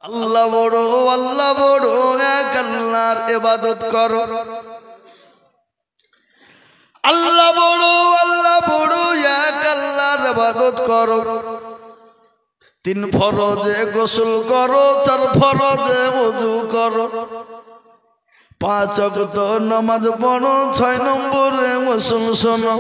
আল্লাহ বড় এক আল্লাহর ইবাদত করো। আল্লাহ বড় এক আল্লাহর ইবাদত করো। 3 ফরজে গোসল করো, 4 ফরজে ওযু করো, 5 ওয়াক্ত নামাজ পড়ো, 6 নম্বরে গোসল শোনো,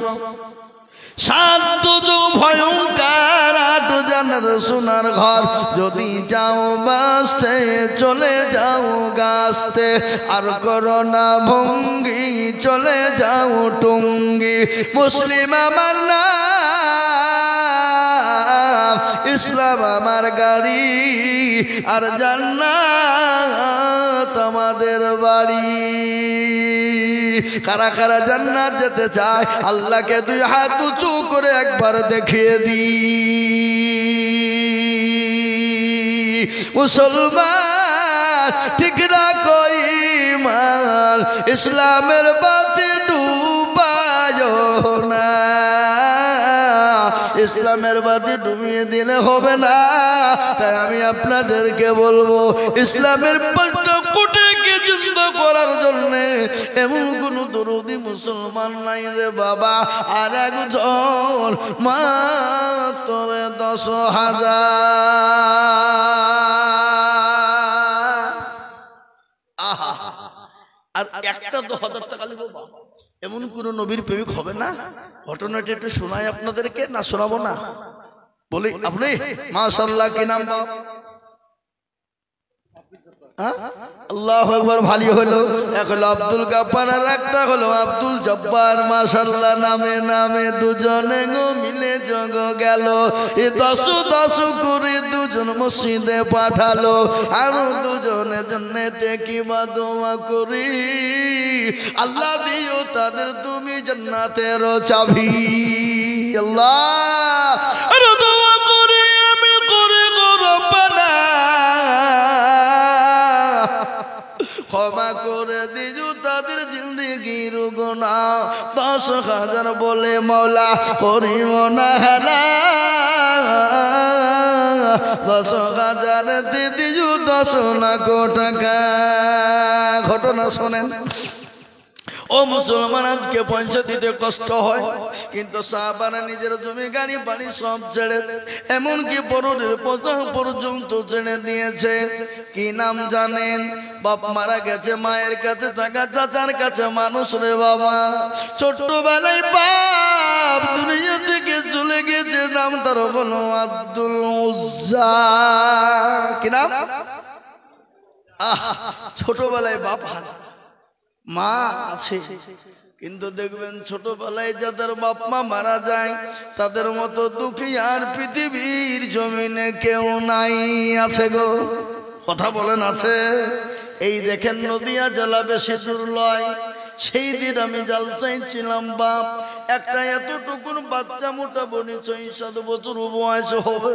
7 দুজক ভয়ঙ্কর, 8 জান্নাত সোনার ঘর। যদি যাও বাঁচতে চলে যাও গাছতে, আর করো না ভঙ্গি চলে যাও টুঙ্গি। মুসলিম আমার নাম, ইসলাম আমার গাড়ি, আর জান্নাত আমাদের বাড়ি। কারা কারা জান্নাত যেতে চায় আল্লাহকে 2 হাত উঁচু করে একবার দেখিয়ে দি। মুসলমান ঠিক রাখো ঈমান, ইসলামের বাতি ডুবায় না। ইসলামের বাতি ডুবিয়ে দিলে হবে না। তাই আমি আপনাদেরকে বলবো, ইসলামের পাল্টা কোটিকে জিন্দা করার জন্য এমন কোন দরদি মুসলমান নাই রে বাবা। আর একজন মাত্র 10,000। আর একটা 10,000 টাকা লিখবো, এমন কোন নবীর প্রেমিক হবে না? ঘটনাটা একটু শোনাই আপনাদেরকে, না শোনাবো না? বলি আপনি মাশাআল্লাহ কি নাম? আল্লাহু আকবার। ভালো হলো, এক হলো আব্দুল গাফফার আর একটা হলো আব্দুল জব্বার। মাশাআল্লাহ, নামে নামে দুজনে মিলে জগ গেল। 10 করে দুজন মসজিদে পাঠালো, আর দুজনের জন্নেতে কি দোয়া করি। আল্লাহ দিও তাদের তুমি জান্নাতের চাবি। আল্লাহ দোয়া করি আমি করে গো রব্বানা, ক্ষমা করে দিও তাদের জিন্দেগির গুনাহ। 10,000 বলে মওলা করিও না হেলা, 10,000 দিও 10 লাখ টাকা। ঘটনা শোনেন। ও মুসলমান, আজকে পয়সা দিতে কষ্ট হয়, কিন্তু সাহাবারা নিজের জমি গাড়ি বাড়ি সব ছেড়ে, এমনকি পরের পোশাক পর্যন্ত ছেড়ে দিয়েছে। কি নাম জানেন? বাপ মারা গেছে, মায়ের কাছে থাকা, চাচার কাছে মানুষ রে বাবা। ছোট্টবেলায় বাপ দুনিয়া থেকে চলে গেছে, নাম তার হলো আব্দুল উজ্জা। কি নাম? ছোটবেলায় বাপ মা আছে, কিন্তু দেখবেন ছোটবেলায় যাদের বাপ মা মারা যায় তাদের মতো দুঃখী আর পৃথিবীর জমিনে কেউ নাই। আছে গো, কথা বলেন আছে? এই দেখেন নদিয়া জেলা বেশি দূর লয়, সেই দিন আমি জালসায় ছিলাম। বাপ একটা এতটুকুন বাচ্চা, মোটামুটি 6-7 বছর বয়স হবে,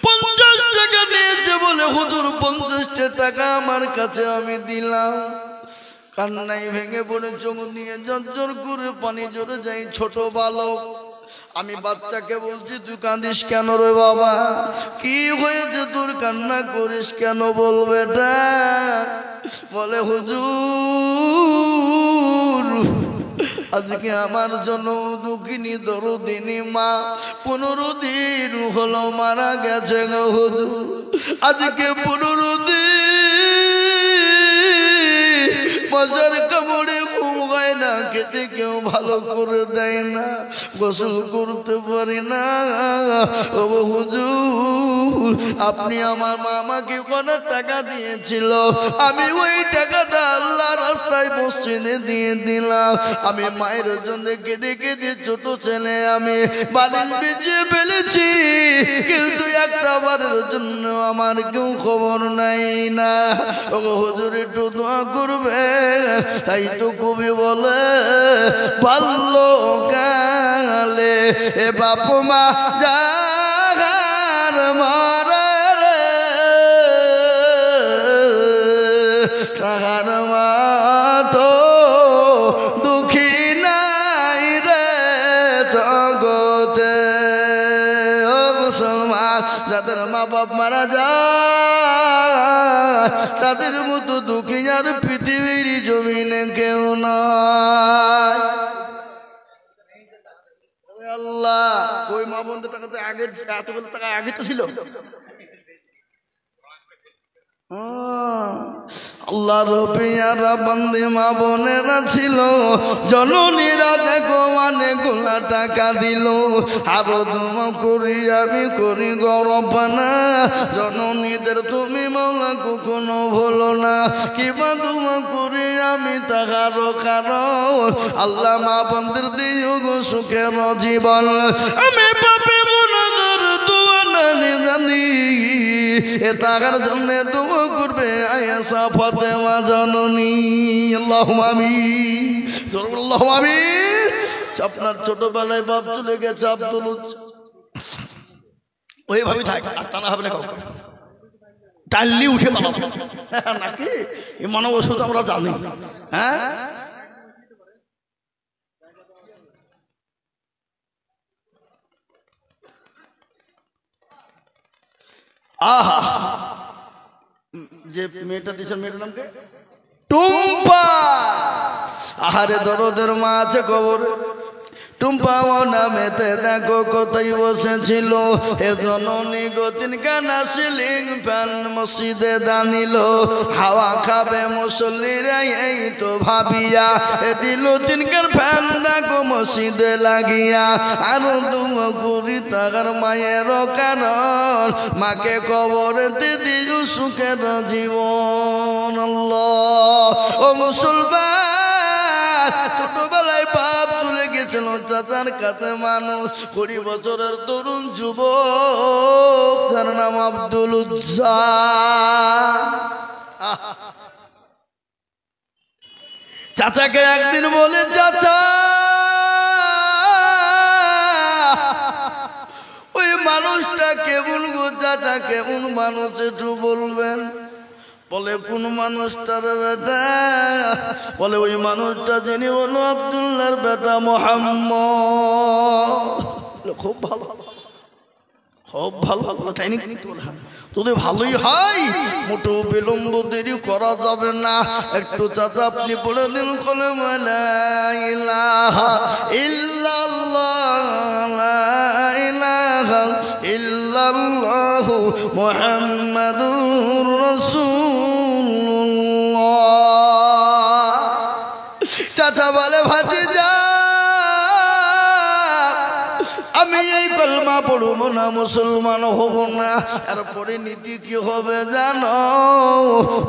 50 টাকা নিয়েছে বলে হুজুর 50 টাকা আমার কাছে আমি দিলাম। কান্নাই ভেঙে পড়ে চোখ দিয়ে ঝরঝর করে পানি জোরে যাই। ছোট বালক, আমি বাচ্চাকে বলছি তুই কাঁদিস কেন রে বাবা? কি হয়েছে তোর, কান্না করিস কেন? বলবে না। বলে হুজুর আজকে আমার জন্য দুঃখিনী দরদিনী মা 15 দিন হলো মারা গেছে গো হুজুর। আজকে 15 দিন মজার কামড়ে ঘুম হয় না, খেতে কেউ ভালো করে দেয় না, গোসল করতে পারি না। ও হুজুর, আপনি আমার মামাকে কত টাকা দিয়েছিল, আমি ওই টাকাটা আল্লাহ রাস্তায় মসজিদে দিয়ে দিলাম। আমি মায়ের জন্য কেঁদে কেঁদে ছোট ছেলে আমি বালিশ ভিজিয়ে ফেলেছি, কিন্তু একটা বারের জন্য আমার কেউ খবর নাই না। ও হুজুর একটু দোয়া করবে। তাই তো কবি বলে বাল্যকালে এ বাপ মা যার মারে রে, তাহার মা তো দুঃখী নাই রে জগতে। ও মুসলমান, যাদের মা বাপ মারা যায় তাদের মতো দুঃখী আর পৃথিবীর জমিনে কেউ নাই। আল্লাহ ওই মা বোনদের টাকা তো আগে, এতগুলো টাকা আগে তো ছিল। আল্লাহ রবিয়ারা বন্দে মা বোনেরা ছিল, জননীরা দেখো মানে গোলা টাকা দিল। আরো দোয়া করি আমি করি গরবানা, জননীদের তুমি মৌলা কখনো ভুলো না। কিবা দোয়া করি আমি তাহারও কারণ, আল্লাহ মা বোনদের দিও গো সুখের জীবন। আমি পাপে গুনাহগার দোয়া নাহি জানি, এ তাহার জন্য দোয়া করবে আয়েশা ফাতেমা জননী। আল্লাহুম্মা আমিন, আল্লাহুম্মা আমিন। আপনার ছোটবেলায় বাপ চলে গেছে আব্দুল, ওইভাবেই থাক, আর টানা হবে না কাউকে, টানলি উঠে পালাবো নাকি? এই মানব ওষুধ আমরা জানি। হ্যাঁ আহা, যে মেয়েটা দিছে মেয়েটার নাম কে? টুম্পা। আহারে দরদের মা আছে কবরে, টুম্পা ও নামেতে দেখো কোথায় বসেছিল। এ জননী গো তিনখানা সিলিং ফ্যান মসজিদে দানিল, হাওয়া খাবে মুসল্লিরা এই তো ভাবিয়া, এ দিল তিনখান ফ্যান দেখো মসজিদে লাগিয়া। আর দুয়া করি তাহার মায়ের কারণ, মাকে কবরেতে দিও সুখের জীবন। আল্লাহ ও মুসলমান, ছোটবেলায় বাপ চলে গেছিল চাচার কাছে মানুষ, 20 বছরের তরুণ যুবক, যার নাম আব্দুল উজ্জা। চাচাকে একদিন বলে, চাচা ওই মানুষটা কেমন গো চাচা, কেমন মানুষ একটু বলবেন? বলে কোন মানুষটার বেটা? বলে ওই মানুষটা যিনি হলো আব্দুল্লাহর বেটা মুহাম্মদ। খুব ভালো, খুব ভালো, তাই নাকি? তোদের ভালোই হয়, মোটো বিলম্ব দেরি করা যাবে না। একটু চাচা আপনি পড়ে দিন, কলেমা লা ইলাহা ইল্লাল্লাহ, লা ইলাহা ইল্লাল্লাহু মুহাম্মাদুর রাসূলুল্লাহ। চাচা বলে, ভাতিজা আমি এই কলমা পড়ব না, মুসলমান হব না। আর পরিণতি কি হবে জানো?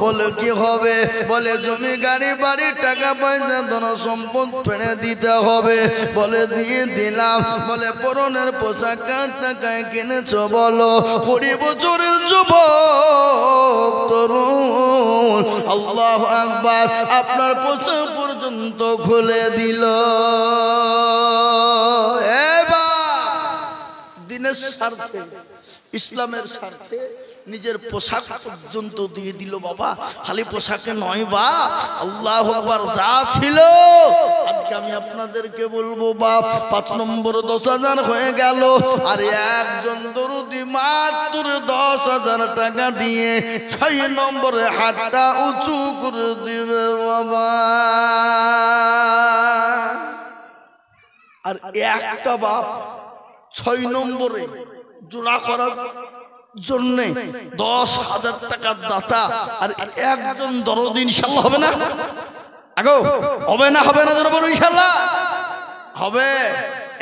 বলে কি হবে? বলে জমি গাড়ি বাড়ি টাকা পয়সা ধন সম্পদ ফেলে দিতে হবে। বলে দিয়ে দিলাম। বলে পরনের পোশাক কার টাকায় কিনেছ বলো? 20 বছরের যুবক তরুণ, আল্লাহু আকবার, আপনার পোশাক পর্যন্ত খুলে দিল। দিনের স্বার্থে, ইসলামের স্বার্থে নিজের পোশাক পর্যন্ত দিয়ে দিল বাবা। খালি পোশাকে নয় বা, আল্লাহু আকবার, যা ছিল আজকে আমি আপনাদেরকে বলবো বাপ। 5 নম্বর 10,000 হয়ে গেল, আর একজন দরুদি মাত্র 10,000 টাকা দিয়ে 6 নম্বরে হাতটা উঁচু করে দিবে বাবা। আর একটা বাপ 6 নম্বরে জোড়া করার জন্য 10,000 টাকার দাতা, আর একজন দরদি ইনশাআল্লাহ হবে না? আগো হবে না? হবে না? জোরে বলুন ইনশাআল্লাহ হবে।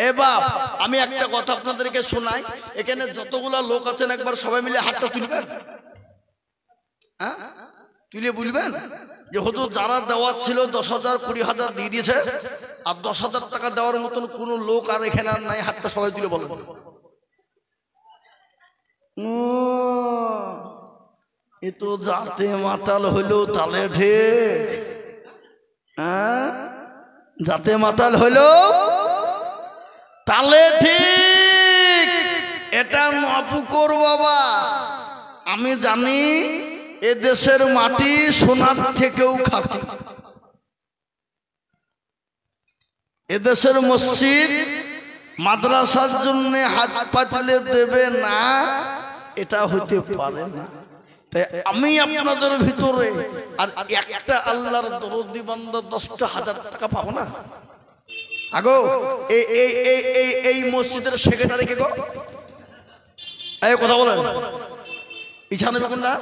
এ বাপ, আমি একটা কথা আপনাদেরকে শোনাই। এখানে যতগুলা লোক আছেন একবার সবাই মিলে হাতটা তুলবেন। হ্যাঁ, তুলে বলবেন যে হুজুর যারা দেওয়া ছিল 10,000 20,000 দিয়ে দিয়েছে, আর 10,000 টাকা দেওয়ার মতন কোন লোক আর এখানে আর নাই। হাতটা সবাই তুলে বলবেন। এ তো যাতে মাতাল হইলো তালে ঠিক। হ্যাঁ, যাতে মাতাল হইলো তালে ঠিক। এটা নপুকর বাবা। আমি জানি এ দেশের মাটি সোনার থেকেও খাঁটি। এদেশের মসজিদ মাদ্রাসার জন্য হাত পাতলে দেবে না, এটা হতে পারে না। তাই আমি আপনাদের ভিতরে আর একটা আল্লাহর দরদি বান্দা 10,000 টাকা পাবো না? আগো এই মসজিদের সেক্রেটারি কে গো? এই কথা বলেন, ইচ্ছা নেবে কোনটা?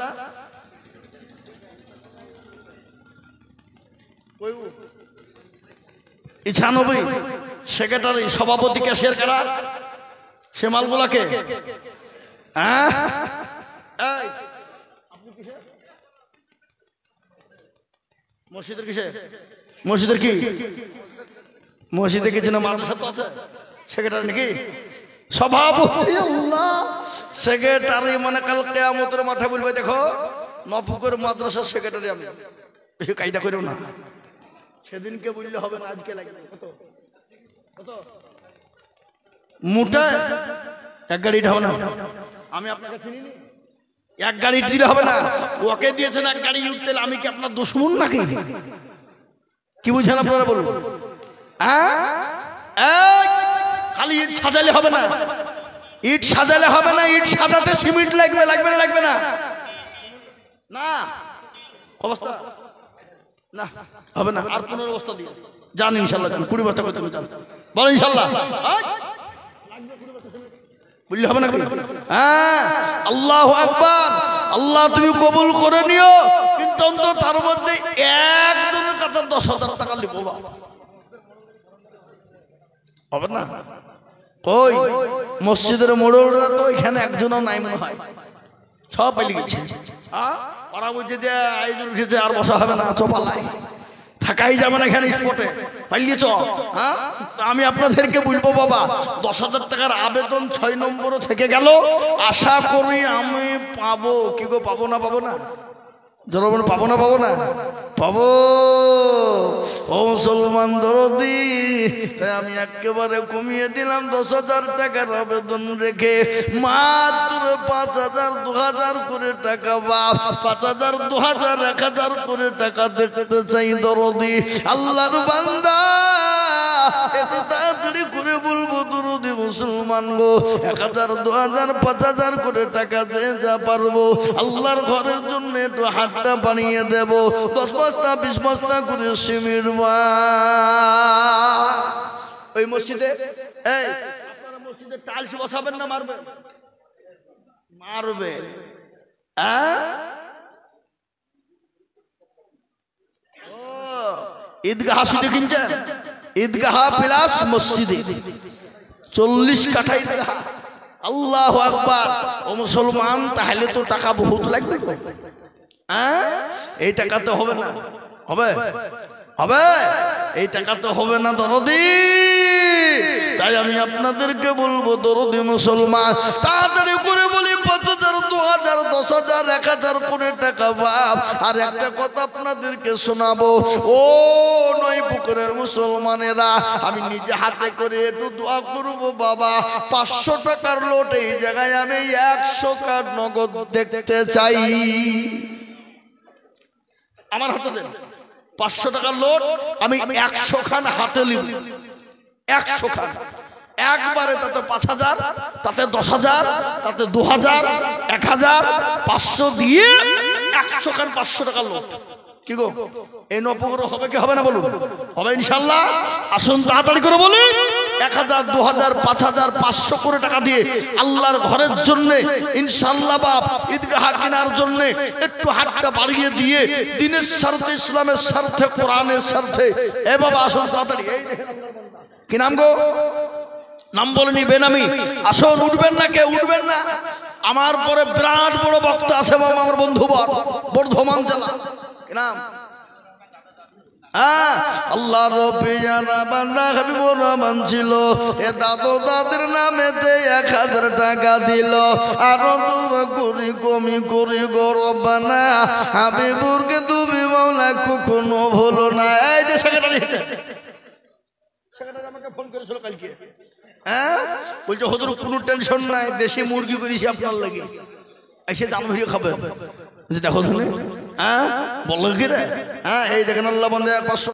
ইচ্ছা নবী সেক্রেটারি, সভাপতি, ক্যাশিয়ার কারা? সে মালগুলাকে মসজিদের কিসে? মসজিদের কি? মসজিদে কিছু না, মাদ্রাসা তো আছে। সেক্রেটারি নাকি সভাপতি? আল্লাহ, সেক্রেটারি মানে কাল কিয়ামতের মাঠে বলবে দেখো নবপুর মাদ্রাসার সেক্রেটারি আমি। কায়দা করিও না, সেদিনকে বললে হবে না, আজকে লাগবে। কত কত মোটা এক গাড়ি হবে না? আমি আপনাকে চিনি না, এক গাড়ি দিলে হবে না। ওকে দিয়েছেন এক গাড়ি উঠতে, আমি কি আপনার দুশমন নাকি? কি বুঝেন আপনারা বলুন? খালি ইট সাজালে হবে না, ইট সাজালে হবে না, ইট সাজাতে সিমেন্ট লাগবে। লাগবে না? লাগবে না? না অবস্থা না, হবে না। আর 15 বস্তা দিয়ে যান, ইনশাল্লাহ যান। 20 বস্তা করতে যান, বলো ইনশাল্লাহ। বুঝলে হবে না? হ্যাঁ, আল্লাহু আকবার। আল্লাহ তুমি কবুল করে নিও, কিন্তু অন্তত তার মধ্যে একজনের কাছে 10,000 টাকা লিখবো, হবে না? ওই মসজিদের মোড়লরা তো এখানে একজনও নাই মনে হয়, সব পালিয়ে গেছে। ওরা বলছে যে আয়োজন উঠেছে, আর বসা হবে না, চপালাই থাকাই যাবে না এখানে, স্পটে পালিয়ে চ। হ্যাঁ, আমি আপনাদেরকে বলবো বাবা, 10,000 টাকার আবেদন 6 নম্বরও থেকে গেল। আশা করি আমি পাবো। কি গো, পাবো না? পাবো না? জনগণ পাবো না? পাবো না? পাবো। ও মুসলমান দরদি, তাই আমি একেবারে কমিয়ে দিলাম 10,000 টাকার আবেদন রেখে মাত্র 5,000 2,000 করে টাকা, বাপ 5,000 2,000 1,000 করে টাকা দেখতে চাই দরদি আল্লাহর বান্দা। একটু তাড়াতাড়ি করে বলবো দরদি মুসলমান গো, 1,000 2,000 5,000 করে টাকা দিয়ে যা পারবো আল্লাহর ঘরের জন্য একটু হাতটা বানিয়ে দেব। 10 বস্তা 20 বস্তা করে সিমেন্ট। ওই মসজিদে, এই আপনারা মসজিদে টাইলস বসাবেন না মারবেন? মারবেন। ঈদগাহ শুধু কিনছেন? ঈদগাহ প্লাস মসজিদে 40 কাঠা ঈদগাহ। আল্লাহু আকবার। ও মুসলমান, তাহলে তো টাকা বহুত লাগবে। এই টাকা তো হবে না। হবে? হবে? এই টাকা তো হবে না দরদি। তাই আমি আপনাদেরকে বলবো দরদি মুসলমান, তাড়াতাড়ি করে বলি 5,000 2,000 10,000 1,000 করে টাকা বাপ। আর একটা কথা আপনাদেরকে শোনাবো, ও নয় পুকুরের মুসলমানেরা, আমি নিজে হাতে করে একটু দোয়া করবো বাবা। 500 টাকার লোট এই জায়গায় আমি 100 কার্ড নগদ দেখতে চাই। আমার হাতে দেন 500 টাকার লোট, আমি 100 খান হাতে নিব। 100 খান একবারে, তাতে 5,000, তাতে 10,000, তাতে 2,000 1,000 500 দিয়ে 100 খান 500 টাকার লোট। কি গো, এই নপুর হবে কি হবে না বলুন? হবে ইনশাল্লাহ। আসুন তাড়াতাড়ি করে বলি, 1,000 2,000 5,000 500 করে টাকা দিয়ে আল্লাহর ঘরের জন্য ইনশাল্লাহ বাপ ঈদগাহ কেনার জন্য একটু হাতটা বাড়িয়ে দিয়ে দিনের স্বার্থে, ইসলামের স্বার্থে, কোরআনের স্বার্থে। এ বাবা আসুন তাড়াতাড়ি। কি নাম গো? নাম বলেনি, বেনামি। আসুন, উঠবেন না, কেউ উঠবেন না। আমার পরে বিরাট বড় বক্তা আছে বাবা, আমার বন্ধু বর্ধমান জেলা। কি নাম? আল্লাহ রবিয়ানা বান্দা হাবিবুর রহমান ছিল। এ দাদু দাদের নামেতে 1,000 টাকা দিল। আরো দুয়া করি কমি করি গো রব্বানা, হাবিবুরকে তুমি মাওলা কখনো ভুলো না। এই যে সেক্রেটারি আছে, সেক্রেটারি আমাকে ফোন করেছিল কালকে। বলছে হুজুর কোনো টেনশন নাই, দেশি মুরগি করেছি আপনার লাগে, এসে জাম ধরিয়ে খাবে। দেখো বললো কি রে? এই দেখেন আল্লাহ বন্ধে 500